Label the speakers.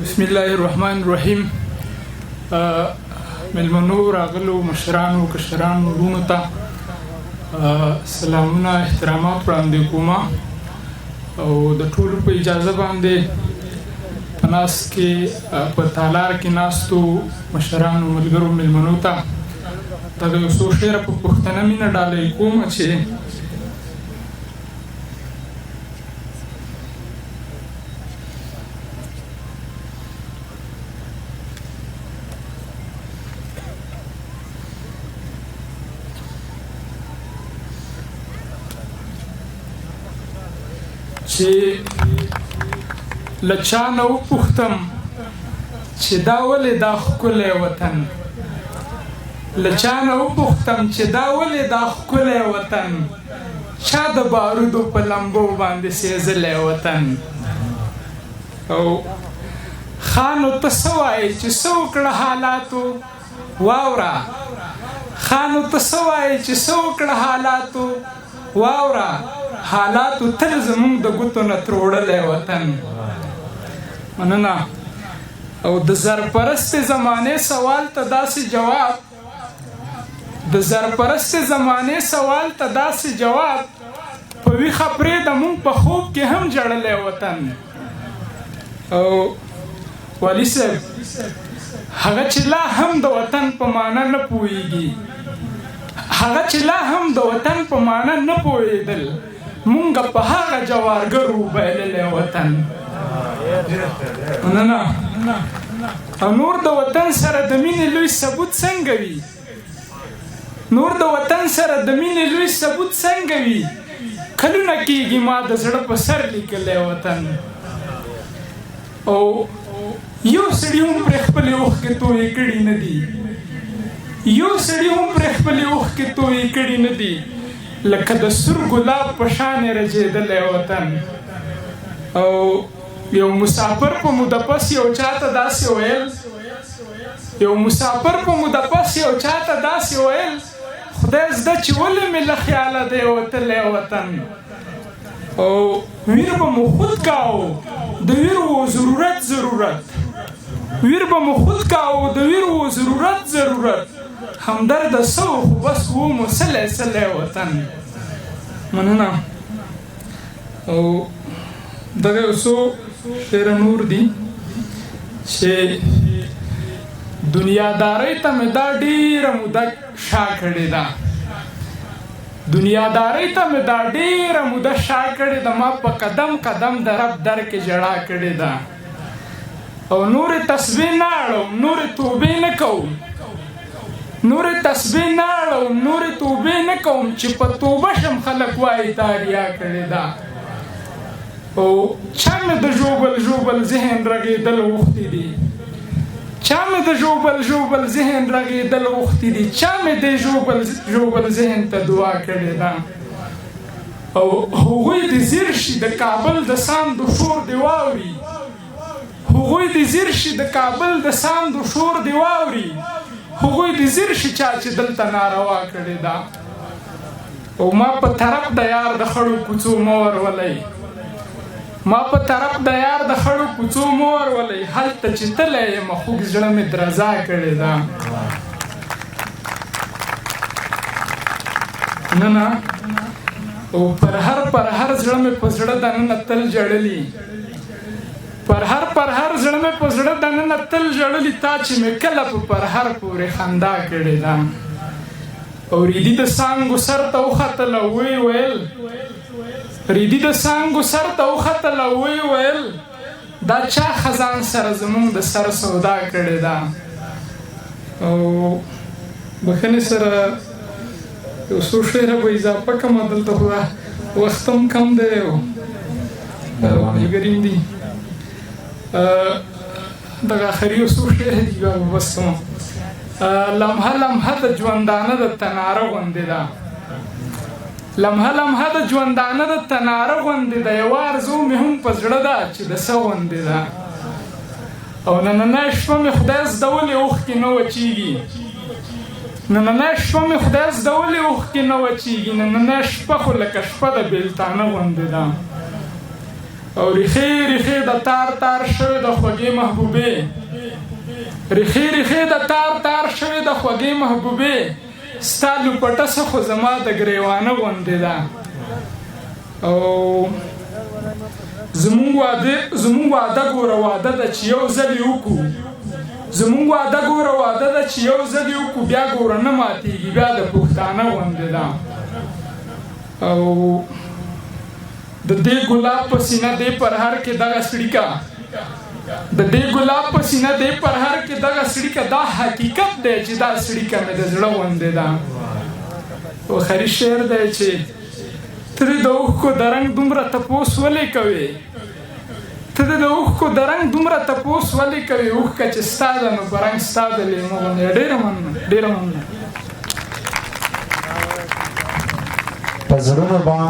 Speaker 1: بسم الله الرحمن الرحیم. ملمنو راغلو مشرانو کشرانو ورونو ته سلامونه احترامات وړاندې کوم او د ټولو په اجازه باندې په ناس کې په تالار کې ناستو مشرانو ملګرو ملمنو ته دغه یو څو شعره په پښتنه مینه ډالۍ کوم چې لچانه وپوښتم چې دا ولې دا ښکلی وطن، لچانه وپوښتم چې دا ولې دا ښکلی وطن، چا د بارودو په لمبو باندې سېزلی وطن. او خانو ته څه وایې چې څه وکړه حالاتو واوره، خانو ته څه وایې چې څه وکړه حالاتو واوره، حالاتو تل زمونږ د ګوتو نه تروړلی وطن. مننه. او د زرپرستې زمانې سوال ته داسې جواب، د زرپرستې زمانې سوال ته داسې جواب، په ویښه پرېږده مونږ په خوب کې هم جړلی وطن. او والي صاحب هغه چې لا هم د وطن په معنا نه پوهېږي، هغه چې لا هم د وطن په معنا نه پوهېدل، مونږ په هغه جوارګرو بایللی وطن. مننه. او نور د وطن سره د مینې لوی ثبوت څنګه وي، نور د وطن سره د مینې لوی ثبوت څنګه وي، کلونه کېږي ما د زړه په سر لیکلی وطن. او یو سړي هم پرې خپلې اوښکې تویې کړي نه دي، یو سړي هم پرې خپلې اوښکې تویې کړي نه دي، لکه د سور ګلاب په شان یې رژېدلی وطن. او یو مسافر په موده پس یو چاته داسې ویل، یو مسافر په موده پس یو چاته داسې ویل، خدای زده چې ولې مې له خیاله دی وتلی وطن. او ویر به مو خود کاو د ویر و ضرورت ضرورت، ویر به مو خود کاو د ویر و ضرورت ضرورت، همدرد سو خو بس و مو سلی سلی وطن. مننه. او دغه یو څو شعره نور دي چې دنیادارۍ ته مې دا ډېره موده شا کړې ده، دنیادارۍ ته مې دا ډېره موده شا کړې ده، ما په قدم قدم د رب در کې ژړا کړې ده. او نورې تسبیح نه اړوم نورې توبې نه کوم، نورې تسبیح نه اړوم نورې توبې نه کوم، چې په توبه شم خلک وایي تا ریا کړې ده. او چا مې د ژوبل ژوبل ذهن رغېدل غوښتي دي، چا مې د ژوبل ژوبل ذهن رغېدل غوښتي دي، چا مې د ژوبل ژوبل ذهن ته دعا کړې ده. او هغوی د زیر شي د کابل د ساندو شور دی واوري، هغوی د زیر شي د کابل د ساندو شور دی واوري، هغوی د زیر شي چا چې دلته ناروا کړې ده. او ما په طرف د یار د خړو کوڅو مه ورولئ، ما په طرف د یار د خړو کوڅو مه ورولئ، هلته چې تللی یم خوږ زړه مې درزا کړې ده. نه. او پر هر زړه مې په زړه دننه تل ژړلي، پر هر زړه مې په زړه دننه تل ژړلي، تا چې مې کله په پر هر پورې خندا کړې ده. او ریدي د څانګو سر ته وختله ویې ویل، ریدي د څانګو سر ته وختله ویې ویل، دا چا خزان سره زمونږ د سر سودا کړې ده. او بخښنې سره یو څو شعره به اضافه کړم، دلته خو وخت هم کم دی او ملګري دي. دغه آخري یو څو شعره دي بیا به بس کوم. لمحه لمحه د ژوندانه د تناره غوندې ده، لمحه لمحه د ژوندانه د تناره غوندې ده، یوه ارزو مې هم په زړه ده چې د څه غوندې ده. او نننۍ شپه مې خدای زده ولې اوښکې نه وچېږي، نننۍ شپه مې خدای زده ولې اوښکې نه وچېږي، نننۍ شپه خو لکه شپه د بېلتانه غوندې ده. او ریخې ریخې د تار تار شوې د خوږې محبوبې ریخې ریخې د تار تار شوې د خوږې محبوبې ستا لوپټه څه خو زما د ګریوانه غوندې ده او زمونږ واده ګوره واده ده چې یو ځل یې وکړو زمونږ واده ګوره واده ده چې یو ځل یې وکړو بیا ګوره نه ماتېږي بیا د پښتانه غوندې ده او د دې ګلاب په سینه دې پرهر کې دغه سړیکه د دې ګلاب په سینه دې پرهر کې دغه سړیکه دا حقیقت دی چې دا سړیکه مې د زړه غوندې ده او آخري شعر دی چې ته د اوښکو د رنګ دومره تپوس ولې کوې ته د اوښکو د رنګ دومره تپوس ولې کوې اوښکه چې ستا ده نو په رنګ ستا د لیمو غوندې ډېره مننه
Speaker 2: په زړونو باندې